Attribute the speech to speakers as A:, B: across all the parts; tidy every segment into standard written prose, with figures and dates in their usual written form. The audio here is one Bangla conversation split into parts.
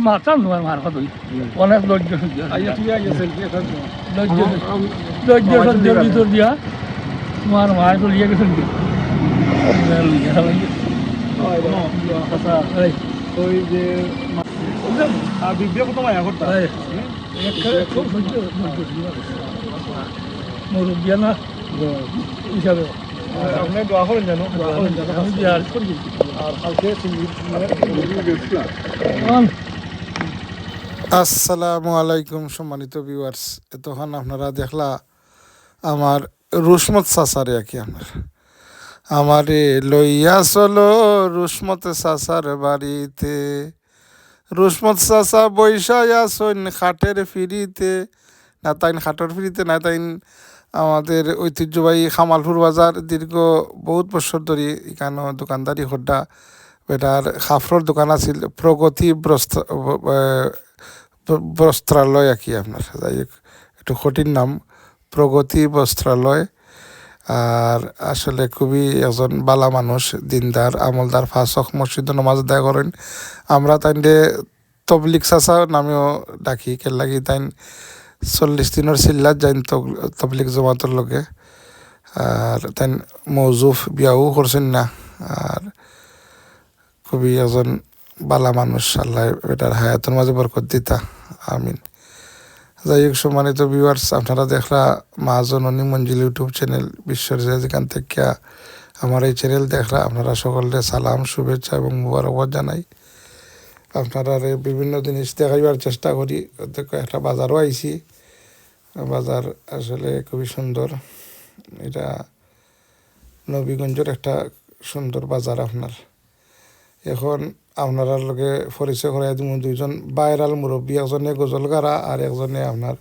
A: মারতাম তোমার মার কথা অনেক লজ্জা সহ্য ভিতর দিয়া তোমার মায়ের তো লিয়ে গেছেন কি
B: ওই যে বিদ্যা মায়া করতে
A: মুরব্বিয়া না হিসাবে
B: আপনি দোয়া করেন জানো
A: আমি বিহার করি
B: আর কালকে
C: আসসালামু আলাইকুম সম্মানিত ভিউয়ার্স। তখন আপনারা দেখলা আমার রুসমত চাচারে আর কি আমারে লইয়া চলো রুসমত চাচার বাড়িতে, রুসমত চাচা বৈশায় আসইন খাটের ফিরিতে, না তাইন খাটের ফিরিতে না তাইন আমাদের ঐতিহ্যবাহী খামালপুর বাজার দীর্ঘ বহুত বছর ধরে এখানে দোকানদারি হড্ডা বেটার খাফরর দোকান আছিল প্রগতি বস্ত্রালয় আর কি আপনার, যাই হোক একটু কঠিন নাম, প্রগতি বস্ত্রালয়। আর আসলে খুবই একজন বালা মানুষ, দিনদার আমলদার, ফাঁসক মসজিদ নামাজ আদায় করেন। আমরা তাইনরে তবলিক চাচা নামেও ডাকি, কে লাগি তাইন 40 দিনের চিল্লাত যাইন তবলিক জমাতের লগে। আর তাইন মৌজুফ বিয়াও করছেন না, আর খুবই একজন বালা মানুষ। আল্লাহ এটার হায়াতের মাঝে বরকত দিতা, আমিন। যাই হোক সম্মানিত ভিউয়ার্স, আপনারা দেখলা মা জননী মঞ্জিল ইউটিউব চ্যানেল বিশ্বের যেখান থেকে আমার এই চ্যানেল দেখলা, আপনারা সকলকে সালাম, শুভেচ্ছা এবং মুবারকবাদ জানাই। আপনারা বিভিন্ন জিনিস দেখাইবার চেষ্টা করি। একটা বাজারও আইছি, বাজার আসলে খুবই সুন্দর। এটা নবীগঞ্জের একটা সুন্দর বাজার আপনার। এখন আপনারা লগে পরিচয় করাই দিব দুইজন বাইরাল মুরব্বী, একজনে গজল গারা আর একজনে আপনার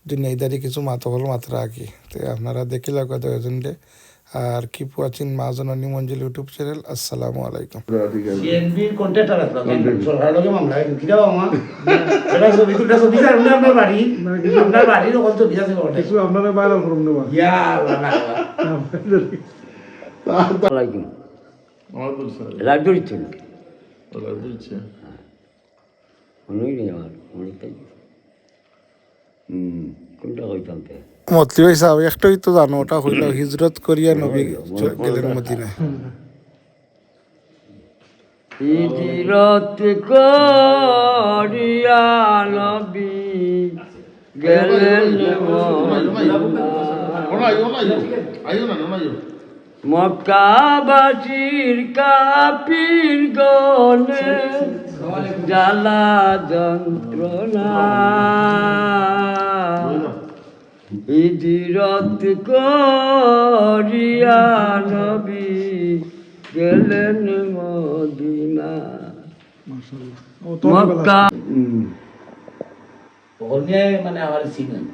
C: দুনিয়াদারি কিছু মাতকল মাত্রা আঁকি। তো আপনারা দেখিলে দুজনকে। আর কি পুয়াচিন মা জননী মঞ্জিল ইউটিউব চ্যানেল। আসসালামু আলাইকুম।
B: আপনারা বাইরে করুন নেওয়া
D: রাজদড়ি ছিল কোনটা হইতাম
C: মতলি ভাই সাহেব একটাই তো জানো, ওটা হইল হিজরত করিয়া নবী গেলেন মদিনায়।
D: হিজরত করিয়া নবী গেলেন মক্কাবাসীর কাফির গনে জ্বালা যন্ত্রণা, হিজরত করিয়া নবী গেলেন মদিনা। মক্কা
A: মানে আমার সিগন্যাল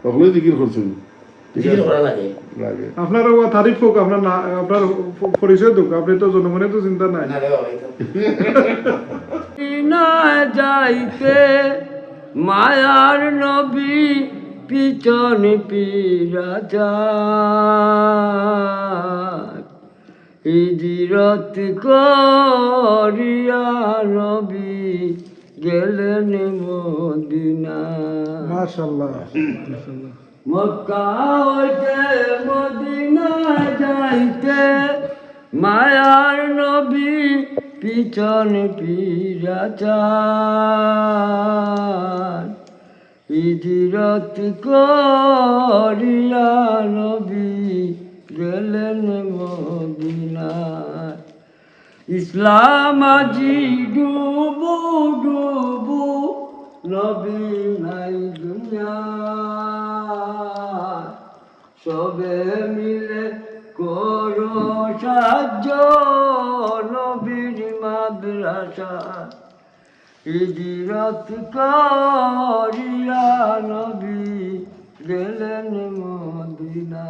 B: সকলেই জিকির করছেন, আপনার তারিফ হোক, আপনার আপনার পরিচয় হোক, আপনি তো জনগণের তো চিন্তা নাই।
D: না যাইতে মায়ার নবী পিছন পিরা যায়, হিজরত করিয়া নবী গেলেন মদিনা।
B: মাশাআল্লাহ।
D: মক্কা হইতে মদিনা যাইতে মায়ার নবী পিছন পিরা যায়, হিজরত করিয়া নবী গেলেন মদিনা। ইসলাম আজি ডুবু ডুবু নবী নাই দুনিয়া, সবে মিলে করো সাহায্য নবীর মাদ্রাসা, হিজরত করিয়া নবী গেলেন মদিনা।